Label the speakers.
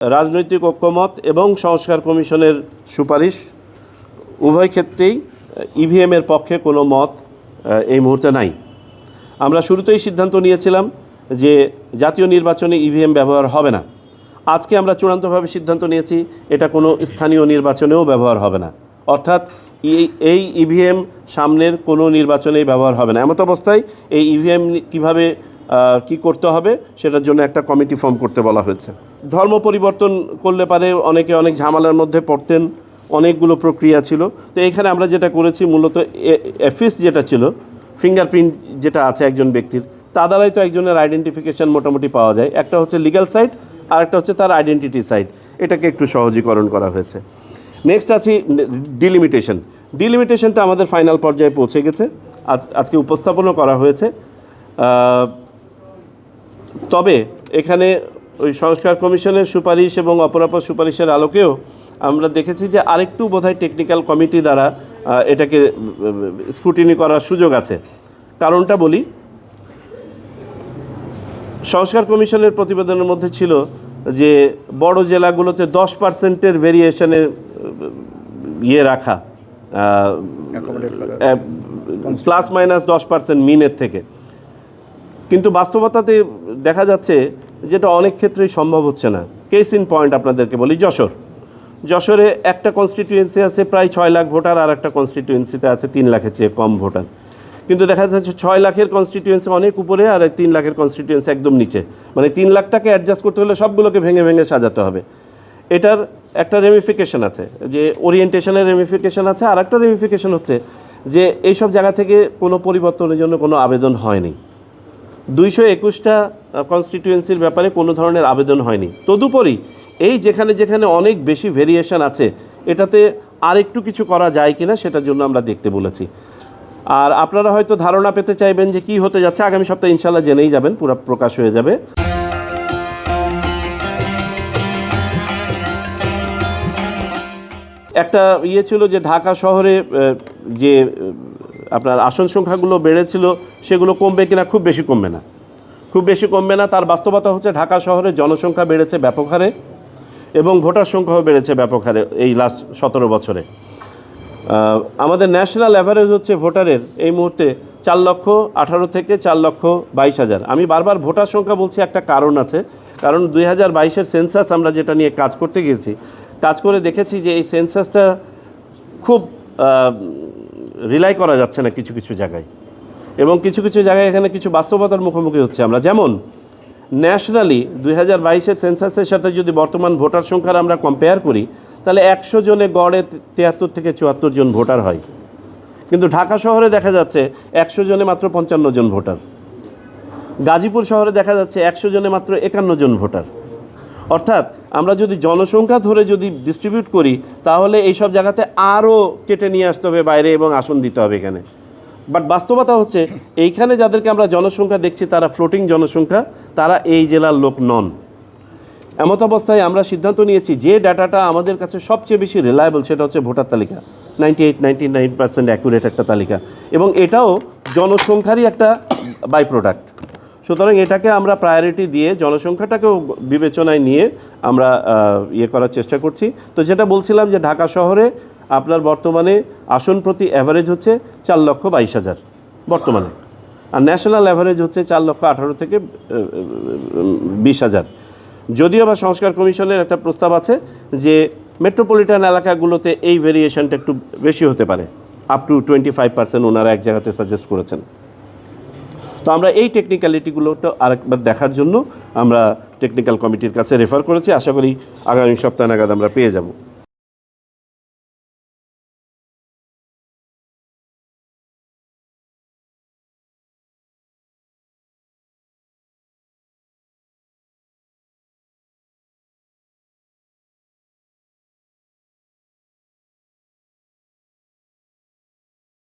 Speaker 1: রাজনৈতিক ঐক্যমত এবং সংস্কার কমিশনের সুপারিশ উভয় ক্ষেত্রেই ইভিএমের পক্ষে কোনো মত এই মুহূর্তে নাই। আমরা শুরুতেই সিদ্ধান্ত নিয়েছিলাম যে জাতীয় নির্বাচনে ইভিএম ব্যবহার হবে না। আজকে আমরা চূড়ান্তভাবে সিদ্ধান্ত নিয়েছি এটা কোনো স্থানীয় নির্বাচনেও ব্যবহার হবে না, অর্থাৎ এই ইভিএম সামনের কোনো নির্বাচনেই ব্যবহার হবে না। এমত অবস্থায় এই ইভিএম কীভাবে কি করতে হবে সেটার জন্য একটা কমিটি ফর্ম করতে বলা হয়েছে। ধর্ম পরিবর্তন করলে পারে অনেকে অনেক ঝামেলার মধ্যে পড়তেন, অনেকগুলো প্রক্রিয়া ছিল। তো এখানে আমরা যেটা করেছি মূলত এফিস যেটা ছিল, ফিঙ্গারপ্রিন্ট যেটা আছে একজন ব্যক্তির, তা দ্বারাই তো একজনের আইডেন্টিফিকেশান মোটামুটি পাওয়া যায়। একটা হচ্ছে লিগ্যাল সাইড আর একটা হচ্ছে তার আইডেন্টিটি সাইড, এটাকে একটু সহজীকরণ করা হয়েছে। নেক্সট আছে ডিলিমিটেশনটা আমাদের ফাইনাল পর্যায়ে পৌঁছে গেছে, আজকে উপস্থাপনও করা হয়েছে। তবে এখানে ওই সংস্কার কমিশনের সুপারিশ এবং অপরাপর সুপারিশের আলোকেও আমরা দেখেছি যে আরেকটু বোধহয় টেকনিক্যাল কমিটি দ্বারা এটাকে স্ক্রুটিনি করার সুযোগ আছে। কারণটা বলি, সংস্কার কমিশনের প্রতিবেদনের মধ্যে ছিল যে বড় জেলাগুলোতে 10% ভেরিয়েশনের রাখা, প্লাস মাইনাস 10% মিনের থেকে। কিন্তু বাস্তবতাতে দেখা যাচ্ছে যেটা অনেক ক্ষেত্রেই সম্ভব হচ্ছে না। কেস ইন পয়েন্ট আপনাদেরকে বলি, যশোরে একটা কনস্টিটিউয়েন্সি আছে প্রায় 6 লাখ ভোটার, আর একটা কনস্টিটিউয়েন্সিতে আছে 3 লাখের চেয়ে কম ভোটার। কিন্তু দেখা যাচ্ছে 6 লাখের কনস্টিটিউয়েন্সি অনেক উপরে আর 3 লাখের কনস্টিটিউয়েন্সি একদম নিচে। মানে 3 লাখটাকে অ্যাডজাস্ট করতে হলে সবগুলোকে ভেঙে ভেঙে সাজাতে হবে। এটার একটা রেমিফিকেশন আছে, যে ওরিয়েন্টেশনের রেমিফিকেশন আছে। আর একটা রেমিফিকেশন হচ্ছে যে এইসব জায়গা থেকে কোনো পরিবর্তনের জন্য কোনো আবেদন হয়নি। 221টা কনস্টিটিউয়েন্সির ব্যাপারে কোনো ধরনের আবেদন হয়নি। তদুপরি এই যেখানে যেখানে অনেক বেশি ভেরিয়েশন আছে, এটাতে আর একটু কিছু করা যায় কিনা সেটার জন্য আমরা দেখতে বলেছি। আর আপনারা হয়তো ধারণা পেতে চাইবেন যে কি হতে যাচ্ছে, আগামী সপ্তাহে ইনশাল্লাহ জেনেই যাবেন, পুরো প্রকাশ হয়ে যাবে। একটা ছিল যে ঢাকা শহরে যে আপনার আসন সংখ্যাগুলো বেড়েছিল সেগুলো কমবে কিনা, খুব বেশি কমবে না। তার বাস্তবতা হচ্ছে ঢাকা শহরে জনসংখ্যা বেড়েছে ব্যাপক হারে এবং ভোটার সংখ্যাও বেড়েছে ব্যাপক হারে এই লাস্ট 17 বছরে। আমাদের ন্যাশনাল অ্যাভারেজ হচ্ছে ভোটারের এই মুহূর্তে 4,18,000 থেকে 4,22,000। আমি বারবার ভোটার সংখ্যা বলছি, একটা কারণ আছে। কারণ 2022-এর সেন্সাস আমরা যেটা নিয়ে কাজ করতে গিয়েছি, কাজ করে দেখেছি যে এই সেন্সাসটা খুব রিলাই করা যাচ্ছে না কিছু কিছু জায়গায়, এবং কিছু কিছু জায়গায় এখানে কিছু বাস্তবতার মুখোমুখি হচ্ছে আমরা। যেমন ন্যাশনালি 2022-এর সেন্সাসের সাথে যদি বর্তমান ভোটার সংখ্যার আমরা কম্পেয়ার করি, তাহলে 100 জনে গড়ে 73 থেকে 74 জন ভোটার হয়। কিন্তু ঢাকা শহরে দেখা যাচ্ছে 100 জনে মাত্র 55 জন ভোটার। গাজীপুর শহরে দেখা যাচ্ছে 100 জনে মাত্র 51 জন ভোটার। অর্থাৎ আমরা যদি জনসংখ্যা ধরে যদি ডিস্ট্রিবিউট করি, তাহলে এইসব জায়গাতে আরও কেটে নিয়ে আসতে হবে বাইরে এবং আসন দিতে হবে এখানে। বাট বাস্তবতা হচ্ছে এইখানে যাদেরকে আমরা জনসংখ্যা দেখছি তারা ফ্লোটিং জনসংখ্যা, তারা এই জেলার লোক নন। এমত অবস্থায় আমরা সিদ্ধান্ত নিয়েছি যে ডাটাটা আমাদের কাছে সবচেয়ে বেশি রিলায়েবল সেটা হচ্ছে ভোটার তালিকা। 98-99% অ্যাকুরেট একটা তালিকা, এবং এটাও জনসংখ্যারই একটা বাই প্রোডাক্ট। সুতরাং এটাকে আমরা প্রায়োরিটি দিয়ে জনসংখ্যাটাকেও বিবেচনায় নিয়ে আমরা করার চেষ্টা করছি। তো যেটা বলছিলাম যে ঢাকা শহরে আপনার বর্তমানে আসন প্রতি অ্যাভারেজ হচ্ছে 4,22,000 বর্তমানে, আর ন্যাশনাল অ্যাভারেজ হচ্ছে 4,18,000 থেকে 20,000। যদিও বা সংস্কার কমিশনের একটা প্রস্তাব আছে যে মেট্রোপলিটন এলাকাগুলোতে এই ভেরিয়েশনটা একটু বেশি হতে পারে, আপ টু 25% ওনারা এক জায়গাতে সাজেস্ট করেছেন। তো আমরা এই টেকনিক্যালিটিগুলোটা আরেকবার দেখার জন্য আমরা টেকনিক্যাল কমিটির কাছে রেফার করেছি। আশা করি আগামী সপ্তাহ নাগাদ আমরা পেয়ে যাব।